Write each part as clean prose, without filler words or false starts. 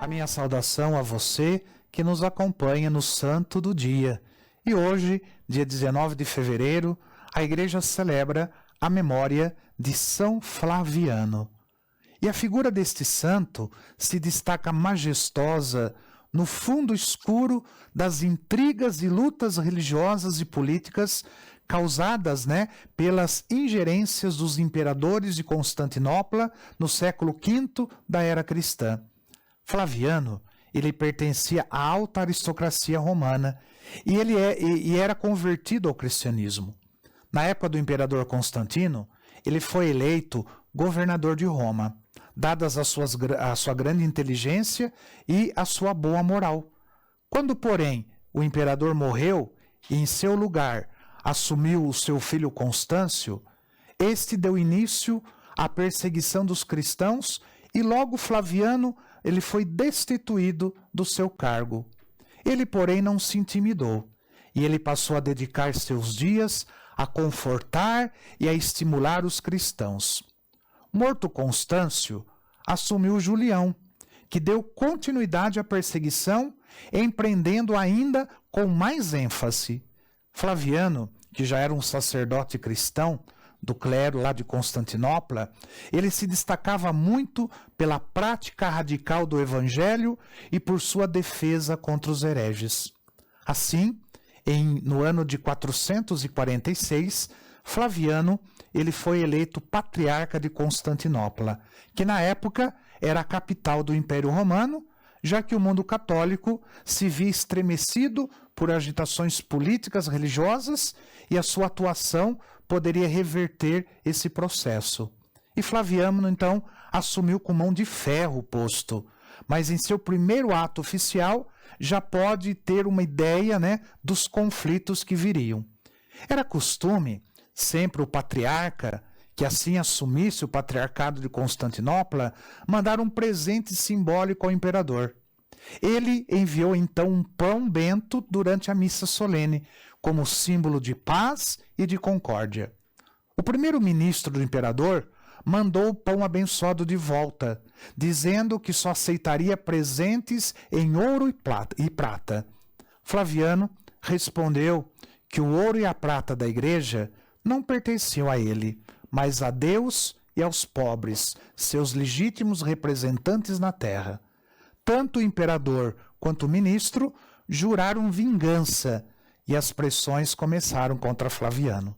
minha saudação a você que nos acompanha no Santo do Dia. E hoje, dia 19 de fevereiro, a Igreja celebra a memória de São Flaviano. E a figura deste santo se destaca majestosa no fundo escuro das intrigas e lutas religiosas e políticas causadas, pelas ingerências dos imperadores de Constantinopla no século V da era cristã. Flaviano, ele pertencia à alta aristocracia romana e era convertido ao cristianismo. Na época do imperador Constantino, ele foi eleito governador de Roma, dadas a sua grande inteligência e a sua boa moral. Quando, porém, o imperador morreu e em seu lugar assumiu o seu filho Constâncio, este deu início à perseguição dos cristãos e logo Flaviano ele foi destituído do seu cargo. Ele, porém, não se intimidou e ele passou a dedicar seus dias a confortar e a estimular os cristãos. Morto Constâncio, assumiu Julião, que deu continuidade à perseguição, empreendendo ainda com mais ênfase. Flaviano, que já era um sacerdote cristão do clero lá de Constantinopla, ele se destacava muito pela prática radical do evangelho e por sua defesa contra os hereges. Assim, no ano de 446, Flaviano ele foi eleito patriarca de Constantinopla, que na época era a capital do Império Romano, já que o mundo católico se via estremecido por agitações políticas religiosas e a sua atuação poderia reverter esse processo. E Flaviano, então, assumiu com mão de ferro o posto, mas em seu primeiro ato oficial já pode ter uma ideia, dos conflitos que viriam. Era costume, sempre o patriarca, que assim assumisse o patriarcado de Constantinopla, mandar um presente simbólico ao imperador. Ele enviou então um pão bento durante a missa solene, como símbolo de paz e de concórdia. O primeiro-ministro do imperador mandou o pão abençoado de volta, dizendo que só aceitaria presentes em ouro e prata. Flaviano respondeu que o ouro e a prata da igreja não pertenciam a ele, mas a Deus e aos pobres, seus legítimos representantes na terra. Tanto o imperador quanto o ministro juraram vingança e as pressões começaram contra Flaviano.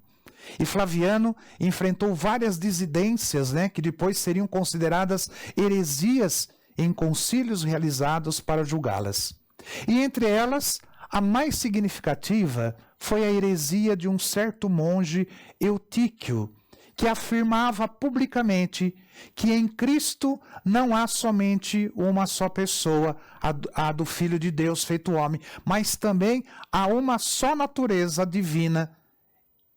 E Flaviano enfrentou várias dissidências, que depois seriam consideradas heresias em concílios realizados para julgá-las. E entre elas, a mais significativa foi a heresia de um certo monge Eutíquio, que afirmava publicamente que em Cristo não há somente uma só pessoa, a do Filho de Deus feito homem, mas também há uma só natureza divina.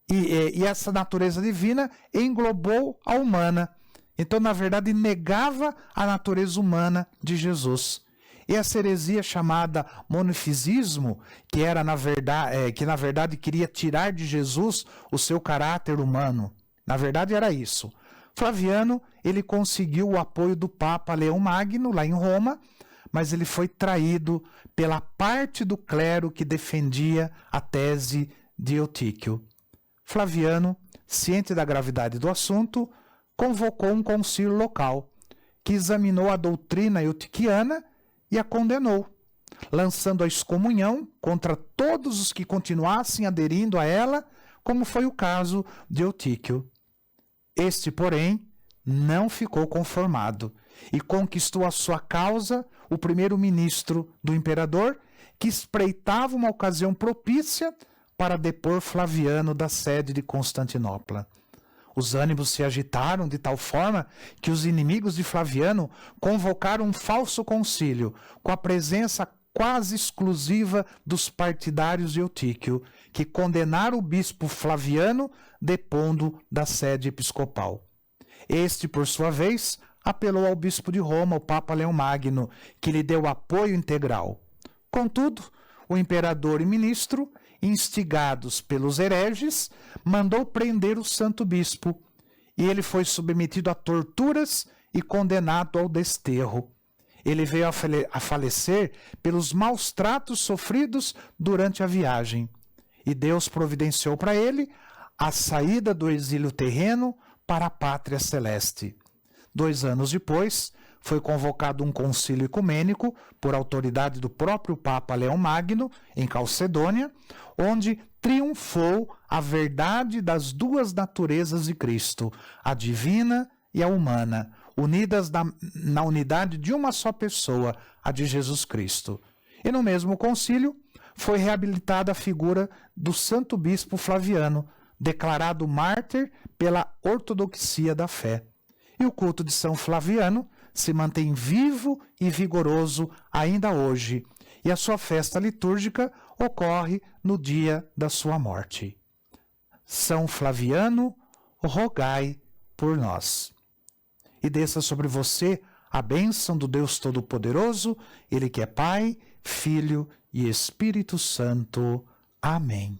E essa natureza divina englobou a humana. Então, na verdade, negava a natureza humana de Jesus. E essa heresia chamada monofisismo, que na verdade queria tirar de Jesus o seu caráter humano. Na verdade era isso. Flaviano, ele conseguiu o apoio do Papa Leão Magno, lá em Roma, mas ele foi traído pela parte do clero que defendia a tese de Eutíquio. Flaviano, ciente da gravidade do assunto, convocou um concílio local, que examinou a doutrina eutiquiana e a condenou, lançando a excomunhão contra todos os que continuassem aderindo a ela, como foi o caso de Eutíquio. Este, porém, não ficou conformado e conquistou a sua causa o primeiro-ministro do imperador, que espreitava uma ocasião propícia para depor Flaviano da sede de Constantinopla. Os ânimos se agitaram de tal forma que os inimigos de Flaviano convocaram um falso concílio, com a presença quase exclusiva dos partidários de Eutíquio, que condenaram o bispo Flaviano depondo da sede episcopal. Este, por sua vez, apelou ao bispo de Roma, o Papa Leão Magno, que lhe deu apoio integral. Contudo, o imperador e ministro, instigados pelos hereges, mandou prender o santo bispo, e ele foi submetido a torturas e condenado ao desterro. Ele veio a falecer pelos maus tratos sofridos durante a viagem. E Deus providenciou para ele a saída do exílio terreno para a pátria celeste. 2 anos depois, foi convocado um concílio ecumênico por autoridade do próprio Papa Leão Magno, em Calcedônia, onde triunfou a verdade das duas naturezas de Cristo, a divina e a humana, unidas na unidade de uma só pessoa, a de Jesus Cristo. E no mesmo concílio, foi reabilitada a figura do Santo Bispo Flaviano, declarado mártir pela ortodoxia da fé. E o culto de São Flaviano se mantém vivo e vigoroso ainda hoje, e a sua festa litúrgica ocorre no dia da sua morte. São Flaviano, rogai por nós. E desça sobre você a bênção do Deus Todo-Poderoso, Ele que é Pai, Filho e Espírito Santo. Amém.